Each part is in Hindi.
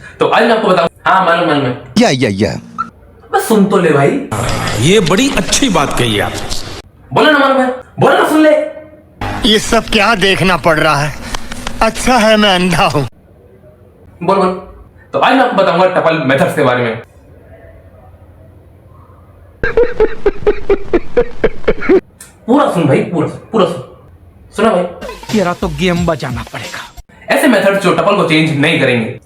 तो आज मैं आपको बताऊं। हाँ मालूम मालूम है। या बस सुन तो ले भाई। ये बड़ी अच्छी बात कही आप। बोलो ना मालूम है, बोलो ना, सुन ले। ये सब क्या देखना पड़ रहा है? अच्छा है मैं अंधा हूं। बोल बोल। तो आज मैं आपको बताऊंगा टपल मेथड्स के बारे में। पूरा सुन भाई, पूरा सुन। सुना भाई? तेरा तो गेम बजाना पड़ेगा। ऐसे मेथड जो टपल को चेंज नहीं करेंगे।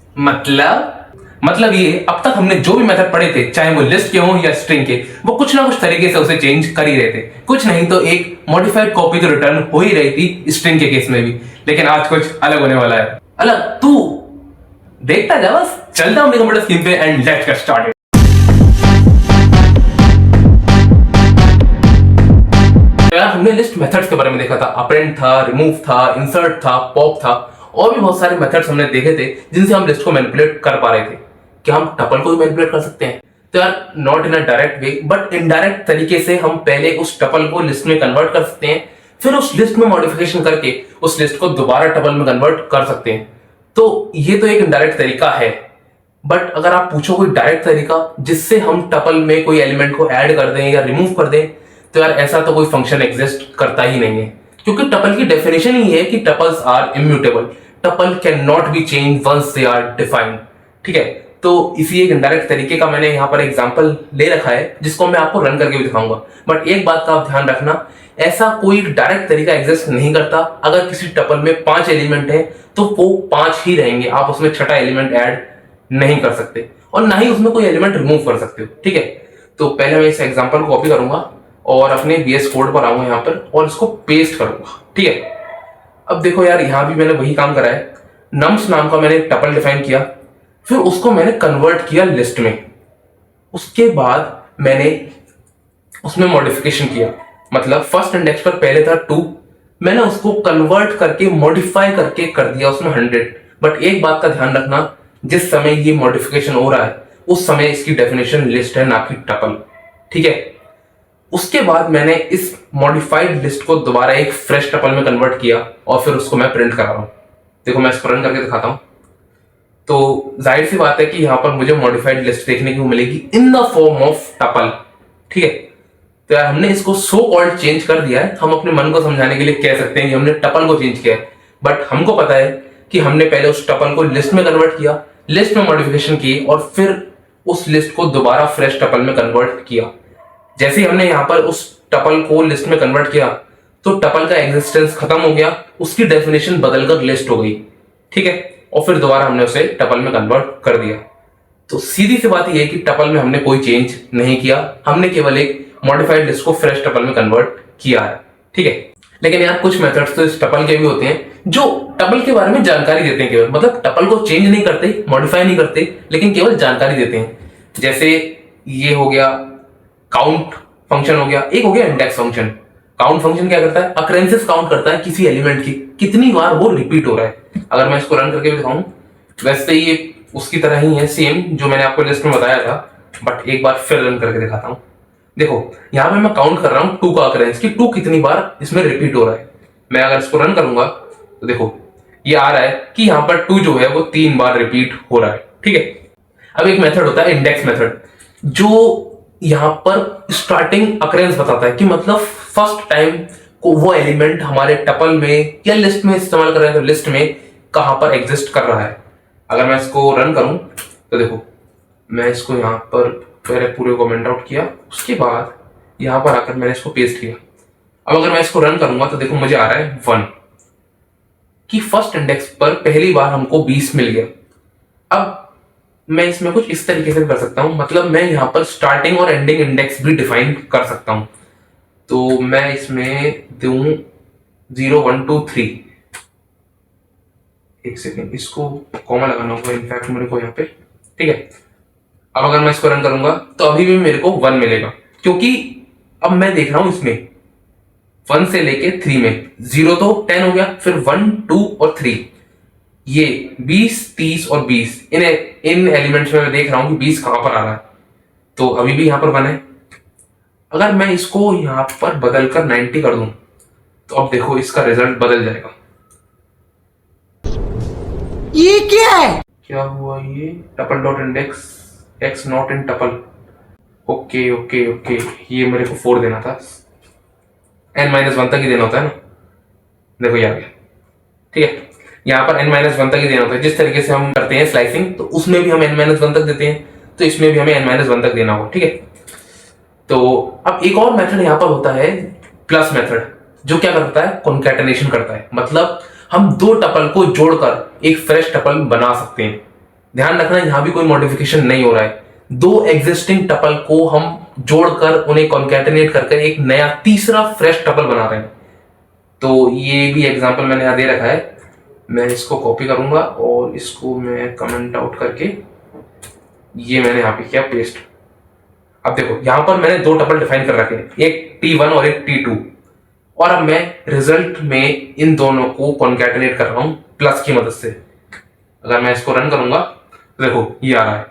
मतलब ये अब तक हमने जो भी मेथड पढ़े थे, चाहे वो लिस्ट के हों या स्ट्रिंग के, वो कुछ ना कुछ तरीके से उसे चेंज कर ही रहे थे। कुछ नहीं तो एक मॉडिफाइड कॉपी तो रिटर्न हो ही रही थी स्ट्रिंग के केस में भी। लेकिन आज कुछ अलग होने वाला है। अलग तू देखता जा, बस चलता हूं कंप्यूटर स्क्रीन पे एंड लेट्स गेट स्टार्टेड। यार हमने लिस्ट मेथड्स के बारे में देखा था। अपेंड था, रिमूव था, इंसर्ट था, पॉप था, और भी बहुत सारे मेथड्स हमने देखे थे जिनसे हम लिस्ट को मैनिपुलेट कर पा रहे थे। क्या हम टपल को भी मैनिपुलेट कर सकते हैं? तो यार not in a direct way, but indirect तरीके से हम पहले उस टपल को लिस्ट में कन्वर्ट कर सकते हैं, फिर उस लिस्ट में मॉडिफिकेशन करके उस लिस्ट को दोबारा टपल में कन्वर्ट कर सकते हैं। तो ये तो एक इनडायरेक्ट तरीका है। बट अगर आप पूछो कोई डायरेक्ट तरीका जिससे हम टपल में कोई एलिमेंट को ऐड कर दें या रिमूव कर दें, तो यार ऐसा तो कोई फंक्शन एग्जिस्ट करता ही नहीं है। क्योंकि टपल की डेफिनेशन ही है कि tuples are immutable. Tuple can not be change once they are defined. ठीक है, तो इसी एक इनडायरेक्ट तरीके का मैंने यहाँ पर एग्जांपल ले रखा है जिसको मैं आपको रन करके भी दिखाऊंगा। बट एक बात का आप ध्यान रखना, ऐसा कोई डायरेक्ट तरीका एग्जिस्ट नहीं करता। अगर किसी टपल में 5 एलिमेंट है तो वो 5 ही रहेंगे, आप उसमें छठा एलिमेंट ऐड नहीं कर सकते और ना ही उसमें कोई एलिमेंट रिमूव कर सकते हो। ठीक है, तो पहले मैं इस एग्जांपल को कॉपी करूंगा और अपने VS कोड पर आऊंगा यहाँ पर और इसको पेस्ट करूंगा। ठीक है, अब देखो यार यहां भी मैंने वही काम करा है। नम्स नाम का मैंने टपल डिफाइन किया, फिर उसको मैंने कन्वर्ट किया लिस्ट में। उसके बाद मैंने उसमें मॉडिफिकेशन किया। मतलब फर्स्ट इंडेक्स पर पहले था 2, मैंने उसको कन्वर्ट करके मॉडिफाई करके कर दिया उसमें 100। बट एक बात का ध्यान रखना, जिस समय ये मॉडिफिकेशन हो रहा है उस समय इसकी डेफिनेशन लिस्ट है, ना कि टपल। ठीक है, उसके बाद मैंने इस मॉडिफाइड लिस्ट को दोबारा एक फ्रेश टपल में कन्वर्ट किया और फिर उसको मैं प्रिंट कर रहा हूं। देखो मैं इसको रन करके दिखाता हूं। तो जाहिर सी बात है कि यहां पर मुझे मॉडिफाइड लिस्ट देखने को मिलेगी in the form of tuple. ठीक है, तो यार हमने इसको सो कॉल्ड चेंज कर दिया है। हम अपने मन को समझाने के लिए कह सकते हैं कि हमने टपल को चेंज किया है, बट हमको पता है कि हमने पहले उस टपल को लिस्ट में कन्वर्ट किया, लिस्ट में मॉडिफिकेशन की और फिर उस लिस्ट को दोबारा फ्रेश टपल में कन्वर्ट किया। जैसे ही हमने यहां पर उस टपल को लिस्ट में कन्वर्ट किया तो टपल का एग्जिस्टेंस खत्म हो गया, उसकी डेफिनेशन बदलकर लिस्ट हो गई। ठीक है, और फिर दोबारा हमने उसे टपल में कन्वर्ट कर दिया। तो सीधी सी बात यह है कि टपल में हमने कोई चेंज नहीं किया, हमने केवल एक मॉडिफाइड लिस्ट को फ्रेश टपल में कन्वर्ट किया है। ठीक है, लेकिन यार कुछ मेथड्स तो इस टपल के भी होते हैं जो टपल के बारे में जानकारी देते हैं केवल। मतलब टपल को चेंज नहीं करते, मॉडिफाई नहीं करते, लेकिन केवल जानकारी देते हैं। जैसे ये हो गया काउंट फंक्शन हो गया, एक हो गया इंडेक्स फंक्शन। काउंट फंक्शन क्या करता है? अकरेंसेस काउंट करता है किसी एलिमेंट की, कितनी बार वो रिपीट हो रहा है। अगर मैं इसको रन करके दिखाऊं, वैसे ये उसकी तरह ही है सेम जो मैंने आपको लिस्ट में बताया था, बट एक बार फिर रन करके दिखाता हूं। देखो यहां पे मैं काउंट कर रहा हूं 2 का अकरेंस कि 2 कितनी बार इसमें रिपीट हो रहा है। मैं अगर इसको रन करूंगा तो देखो ये आ रहा है कि यहां पर 2 जो है वो 3 बार रिपीट हो रहा है। ठीक है, अब एक मेथड होता है इंडेक्स मेथड, जो यहां पर स्टार्टिंग अकरेंस बताता है कि मतलब फर्स्ट टाइम को वो एलिमेंट हमारे टपल में या लिस्ट में इस्तेमाल कर रहे हैं तो लिस्ट में कहां पर एग्जिस्ट कर रहा है। अगर मैं इसको रन करूं तो देखो मैं इसको यहां पर पहले पूरे को कमेंट आउट किया, उसके बाद यहां पर आकर मैंने इसको पेस्ट किया। अब अगर मैं इसको रन करूंगा तो देखो मुझे आ रहा है 1 कि फर्स्ट इंडेक्स पर पहली बार हमको 20 मिल गया। अब मैं इसमें कुछ इस तरीके से कर सकता हूं, मतलब मैं यहां पर स्टार्टिंग और एंडिंग इंडेक्स भी डिफाइन कर सकता हूं। तो मैं इसमें दूं 0 1 2 3। एक सेकेंड, इसको कॉमा लगाना होगा इनफैक्ट मेरे को यहाँ पे। ठीक है, अब अगर मैं इसको रन करूंगा तो अभी भी मेरे को 1 मिलेगा, क्योंकि अब मैं देख रहा हूं इसमें 1 से लेके 3 में 0 तो 10 हो गया, फिर 1 2 और 3, ये 20 30 और 20 इन एलिमेंट्स में मैं देख रहा हूं कि 20 कहां पर आ रहा है। तो अभी भी यहां पर 1 है। अगर मैं इसको यहां पर बदलकर 90 कर दूं तो अब देखो इसका रिजल्ट बदल जाएगा। ये क्या है? क्या हुआ ये, tuple dot index x not in tuple. Okay okay okay, ये मेरे को 4 देना था, n-1 तक ही देना होता है ना। देखो यार, ठीक है, यहाँ पर n-1 तक ही देना होता है। जिस तरीके से हम करते हैं स्लाइसिंग, तो उसमें भी हम n-1 तक देते हैं, तो इसमें भी हमें n-1 तक देना होगा, ठीक है। तो अब एक और मेथड यहाँ पर होता है प्लस मेथड, जो क्या करता है, कॉन्कैटिनेशन करता है। मतलब हम 2 टपल को जोड़कर एक फ्रेश टपल बना सकते हैं। ध्यान रखना, यहां भी कोई मॉडिफिकेशन नहीं हो रहा है। 2 एग्जिस्टिंग टपल को हम जोड़कर उन्हें कॉन्कैटिनेट करके एक नया तीसरा फ्रेश टपल बना रहे हैं। तो ये भी एग्जांपल मैंने यहां दे रखा है, मैं इसको कॉपी करूंगा और इसको मैं कमेंट आउट करके ये मैंने यहां पे किया पेस्ट। अब देखो, यहां पर मैंने 2 टपल डिफाइन कर रखे हैं, एक T1 और एक T2, और अब मैं रिजल्ट में इन दोनों को कॉन्कैटिनेट कर रहा हूं प्लस की मदद से। अगर मैं इसको रन करूंगा तो देखो ये आ रहा है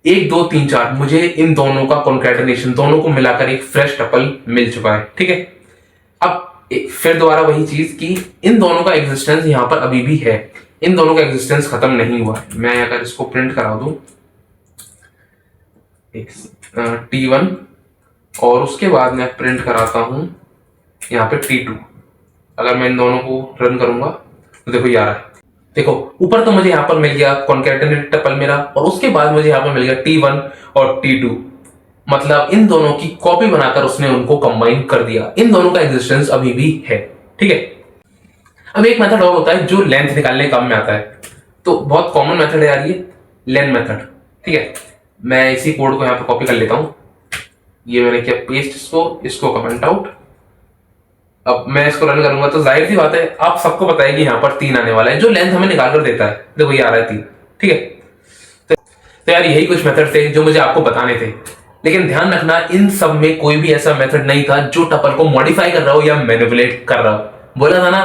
1 2 3 4, मुझे इन दोनों का कॉन्कैटिनेशन, दोनों को मिलाकर एक फ्रेश टपल मिल चुका है, ठीक है। अब फिर दोबारा वही चीज कि इन दोनों का एग्जिस्टेंस यहां पर अभी भी है, इन दोनों का एग्जिस्टेंस खत्म नहीं हुआ। मैं अगर इसको प्रिंट करा दूं T1 और उसके बाद मैं प्रिंट कराता हूं यहाँ पे T2, अगर मैं इन दोनों को रन करूंगा तो देखो ये आ रहा है। देखो ऊपर तो मुझे यहाँ पर मिल गया कॉन्कैटिनेटेड टपल मेरा, और उसके बाद मुझे यहाँ पर मिल गया T1 और T2। मतलब इन दोनों की कॉपी बनाकर उसने उनको कंबाइन कर दिया। इन दोनों का एग्जिस्टेंस अभी भी है, ठीक है। अब एक मेथड और होता है जो लेंथ निकालने काम में आता है, तो बहुत कॉमन मेथड है यार ये लेन मेथड, ठीक है। मैं इसी कोड को यहाँ पे कॉपी कर लेता हूं, ये मैंने किया पेस्ट, इसको कमेंट आउट। अब मैं इसको रन करूंगा तो जाहिर सी बात है आप सबको पता है कि यहाँ पर 3 आने वाला है, जो लेंथ हमें निकाल कर देता है। देखो ये आ रहा है 3, ठीक है। तो यार यही कुछ मेथड थे जो मुझे आपको बताने थे, लेकिन ध्यान रखना इन सब में कोई भी ऐसा मेथड नहीं था जो टपल को मॉडिफाई कर रहा हो या मैनिपुलेट कर रहा हो। बोला था ना,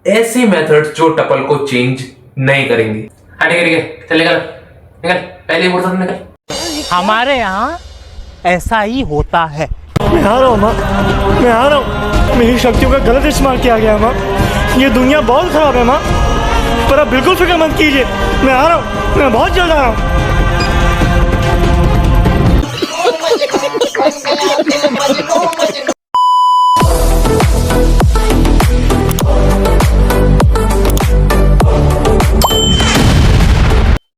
ऐसे मेथड जो टपल को चेंज नहीं करेंगे। हाँ ठीक है, चल निकल निकल, पहले बोल सकते निकल। हमारे यहाँ ऐसा ही होता है। मैं आ रहा हूँ माँ, मैं आ रहा हूँ। मेरी शक्तियों का गलत इस्तेमाल किया गया माँ। ये दुनिया बहुत खराब है माँ, पर आप बिल्कुल फिक्र मत कीजिए। मैं आ रहा हूँ, मैं बहुत जल्द आ रहा हूँ।